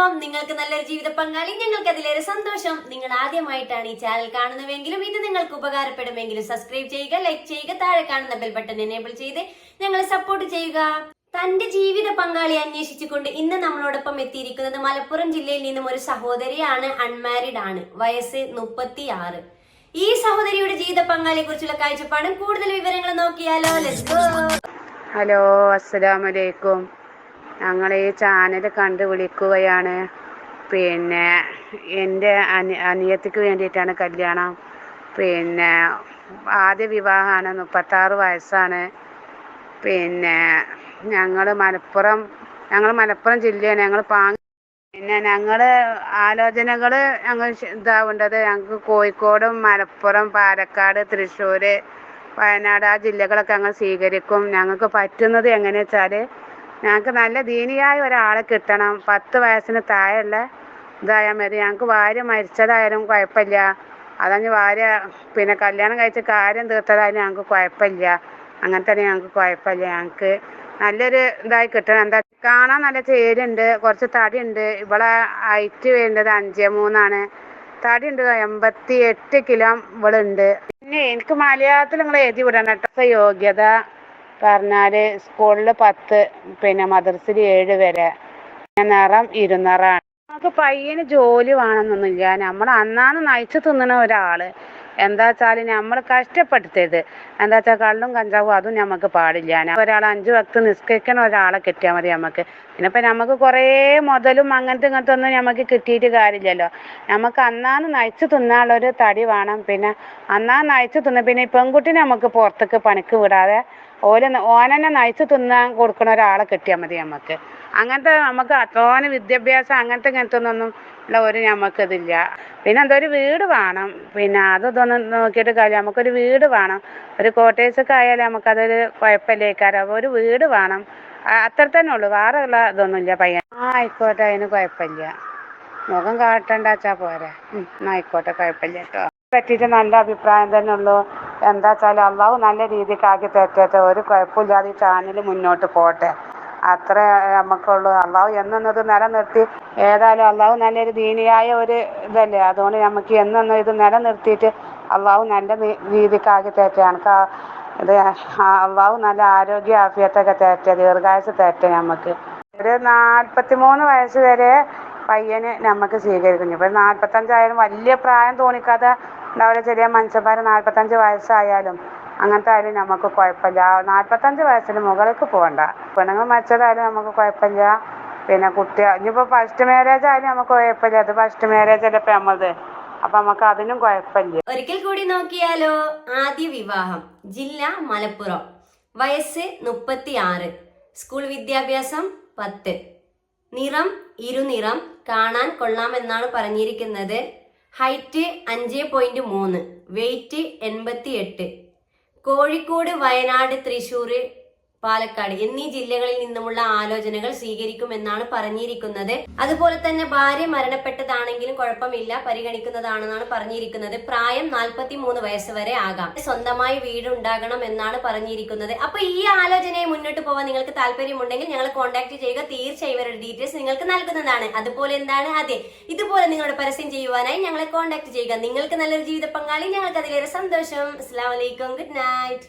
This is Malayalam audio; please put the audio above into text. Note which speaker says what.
Speaker 1: കുടുംബം, നിങ്ങൾക്ക് നല്ലൊരു ജീവിത പങ്കാളി, ഞങ്ങൾക്ക് അതിലേറെ സന്തോഷം. നിങ്ങൾ ആദ്യമായിട്ടാണ് ഈ ചാനൽ കാണുന്നതെങ്കിലും ഇത് നിങ്ങൾക്ക് ഉപകാരപ്പെടുമെങ്കിലും സബ്സ്ക്രൈബ് ചെയ്യുക, ലൈക്ക് ചെയ്യുക, താഴെ കാണുന്ന ബെൽ ബട്ടൺ എനേബിൾ ചെയ്ത് ഞങ്ങളെ സപ്പോർട്ട് ചെയ്യുക. തന്റെ ജീവിത പങ്കാളി അന്വേഷിച്ചുകൊണ്ട് ഇന്ന് നമ്മളോടൊപ്പം എത്തിയിരിക്കുന്നത് മലപ്പുറം ജില്ലയിൽ നിന്നും ഒരു സഹോദരിയാണ്. അൺമാരിഡ് ആണ്, വയസ്സ് 36. ഈ സഹോദരിയുടെ ജീവിത പങ്കാളിയെ കുറിച്ചുള്ള കാഴ്ചപ്പാടും കൂടുതൽ വിവരങ്ങൾ നോക്കിയാലോ. Let's go.
Speaker 2: ഹലോ, അസ്സലാമലൈക്കും. ഞങ്ങൾ ഈ ചാനൽ കണ്ടു വിളിക്കുകയാണ്. പിന്നെ എൻ്റെ അനിയത്തിക്ക് വേണ്ടിയിട്ടാണ് കല്യാണം. പിന്നെ ആദ്യ വിവാഹമാണ്, 36 വയസ്സാണ്. പിന്നെ ഞങ്ങൾ മലപ്പുറം ജില്ലയാണ്. പിന്നെ ഞങ്ങൾ ആലോചനകൾ ഇതാവേണ്ടത് ഞങ്ങൾക്ക് കോഴിക്കോടും മലപ്പുറം, പാലക്കാട്, തൃശ്ശൂർ, വയനാട് ആ ജില്ലകളൊക്കെ ഞങ്ങൾ സ്വീകരിക്കും. ഞങ്ങൾക്ക് പറ്റുന്നത് എങ്ങനെയാണെന്ന് വെച്ചാൽ ഞങ്ങൾക്ക് നല്ല ദീനിയായ ഒരാളെ കിട്ടണം. 10 വയസ്സിന് താഴെയുള്ള ഇതായാൽ മതി. ഞങ്ങൾക്ക് ഭാര്യ മരിച്ചതായാലും കുഴപ്പമില്ല. അതഞ്ഞ് ഭാര്യ പിന്നെ കല്യാണം കഴിച്ച് കാര്യം തീർത്തതായാലും ഞങ്ങൾക്ക് കുഴപ്പമില്ല. അങ്ങനെ തന്നെ ഞങ്ങൾക്ക് കുഴപ്പമില്ല. ഞങ്ങൾക്ക് നല്ലൊരു ഇതായി കിട്ടണം. എന്താ കാണാൻ നല്ല ചേരുണ്ട്, കുറച്ച് തടിയുണ്ട്. ഇവിടെ ഹൈറ്റ് വേണ്ടത് 5'3" തടിയുണ്ട്. 88 കിലോ ഇവളുണ്ട്. പിന്നെ എനിക്ക് മലയാളത്തിൽ നിങ്ങൾ എഴുതി വിടണം കേട്ടോ. യോഗ്യത പറഞ്ഞാൽ സ്കൂളിൽ 10, പിന്നെ മദ്രസയിൽ 7 വരെ. നിറം ഇരുനിറാണ്. നമുക്ക് പയ്യന് ജോലി വേണമെന്നൊന്നുമില്ല. നമ്മൾ അന്നാന്ന് നയിച്ച് തിന്നണ ഒരാൾ. എന്താ വെച്ചാൽ നമ്മൾ കഷ്ടപ്പെടുത്തരുത്. എന്താ വെച്ചാൽ കള്ളും കഞ്ചാവും അതും നമുക്ക് പാടില്ല. ഒരാൾ 5 വക്ത് നിസ്കരിക്കണ ഒരാളെ കിട്ടിയാൽ മതി നമുക്ക്. പിന്നെ ഇപ്പം നമുക്ക് കുറേ മുതലും ഇങ്ങനത്തെ ഒന്നും നമുക്ക് കിട്ടിയിട്ട് കാര്യമില്ലല്ലോ. നമുക്ക് അന്നാന്ന് നയിച്ച് തിന്നാനുള്ളൊരു തടി വേണം. പിന്നെ അന്നാന്ന് നയിച്ച് തിന്ന പിന്നെ ഈ പെൺകുട്ടീനെ നമുക്ക് പുറത്തേക്ക് പണിക്ക് വിടാതെ ഓനെന്നെ നയിച്ച് തിന്നാൻ കൊടുക്കണ ഒരാളെ കിട്ടിയാൽ മതി നമുക്ക്. അങ്ങനത്തെ നമുക്ക് അത്തോനെ വിദ്യാഭ്യാസം ഇങ്ങനത്തെ ഒന്നും ഉള്ള നമുക്കിതില്ല. പിന്നെ എന്തൊരു വീട് വേണം. പിന്നെ അതൊന്നും നോക്കിയിട്ട് കാര്യം നമുക്കൊരു വീട് വേണം. ഒരു കോട്ടേഴ്സൊക്കെ ആയാലും നമുക്കതൊരു കുഴപ്പമില്ലേക്കാരം. ഒരു വീട് വേണം. അത്ര തന്നെ ഉള്ളൂ. വേറെ ഉള്ള ഇതൊന്നുമില്ല പയ്യൻ. ആയിക്കോട്ടെ, അതിന് കുഴപ്പമില്ല. മുഖം കാട്ടണ്ടാച്ചാൽ പോരെ. ആയിക്കോട്ടെ, കുഴപ്പമില്ല കേട്ടോ. പറ്റിയിട്ട് നല്ല അഭിപ്രായം തന്നെ ഉള്ളൂ. എന്താ വെച്ചാൽ അള്ളാഹു നല്ല രീതിക്ക് ആക്കി തെറ്റട്ടെ. ഒരു കുഴപ്പമില്ലാതെ ഈ ചാനൽ മുന്നോട്ട് പോട്ടെ. അത്ര നമുക്കുള്ളൂ. അള്ളാഹു എന്നത് നിലനിർത്തി. ഏതായാലും അള്ളാഹു നല്ലൊരു ദീനിയായ ഒരു ഇതല്ലേ. അതുകൊണ്ട് നമുക്ക് ഇത് നിലനിർത്തിയിട്ട് അള്ളാഹു നല്ല രീതിക്കാക്കി തെറ്റേ. എനിക്ക് ഇത് അള്ളാഹു നല്ല ആരോഗ്യ ആഫിയത്തൊക്കെ തെറ്റേ, ദീർഘായുസ് തെറ്റേ. നമുക്ക് ഒരു 43 വയസ്സ് വരെ പയ്യന് നമുക്ക് സ്വീകരിക്കുന്നു. ഇപ്പം 45 ആയാലും വലിയ പ്രായം തോന്നിക്കാതെ ഉണ്ടാവില്ല. ചെറിയ മനുഷ്യന്മാർ 45 വയസ്സായാലും അങ്ങനത്തെ ആയാലും നമുക്ക് കുഴപ്പമില്ല. 45 വയസ്സിന് മുകളിലേക്ക് പോകണ്ട. പെണ്ണുങ്ങൾ മരിച്ചതായാലും നമുക്ക് കുഴപ്പമില്ല. പിന്നെ ഇനിയിപ്പോൾ ഫസ്റ്റ് മാരേജ് ആയാലും നമുക്ക് കുഴപ്പമില്ല. അത് ഫസ്റ്റ് മാരേജ് അല്ലേ ഇപ്പം നമ്മളത്. അപ്പം നമുക്ക് അതിനും കുഴപ്പമില്ല.
Speaker 1: ഒരിക്കൽ കൂടി നോക്കിയാലോ. ആദ്യ വിവാഹം, ജില്ല മലപ്പുറം, വയസ്സ് 36, സ്കൂൾ വിദ്യാഭ്യാസം 10, നിറം ഇരുനിറം, കാണാൻ കൊള്ളാമെന്നാണ് പറഞ്ഞിരിക്കുന്നത്. Height 5.3, weight 88. കോഴിക്കോട്, വയനാട്, തൃശ്ശൂർ, പാലക്കാട് എന്നീ ജില്ലകളിൽ നിന്നുമുള്ള ആലോചനകൾ സ്വീകരിക്കുമെന്നാണ് പറഞ്ഞിരിക്കുന്നത്. അതുപോലെ തന്നെ ഭാര്യ മരണപ്പെട്ടതാണെങ്കിലും കുഴപ്പമില്ല, പരിഗണിക്കുന്നതാണെന്നാണ് പറഞ്ഞിരിക്കുന്നത്. പ്രായം 43 വയസ്സ് വരെ ആകാം. സ്വന്തമായി വീടുണ്ടാകണം എന്നാണ് പറഞ്ഞിരിക്കുന്നത്. അപ്പൊ ഈ ആലോചനയെ മുന്നോട്ട് പോകാൻ നിങ്ങൾക്ക് താല്പര്യമുണ്ടെങ്കിൽ ഞങ്ങളെ കോൺടാക്ട് ചെയ്യുക. തീർച്ചയായും ഇവരുടെ ഡീറ്റെയിൽസ് നിങ്ങൾക്ക് നൽകുന്നതാണ്. അതുപോലെ ഇതുപോലെ നിങ്ങളുടെ പരസ്യം ചെയ്യുവാനായി ഞങ്ങളെ കോൺടാക്ട് ചെയ്യുക. നിങ്ങൾക്ക് നല്ലൊരു ജീവിത പങ്കാളി, ഞങ്ങൾക്ക് അതിലേറെ സന്തോഷം. അസ്സലാമു അലൈക്കും, ഗുഡ് നൈറ്റ്.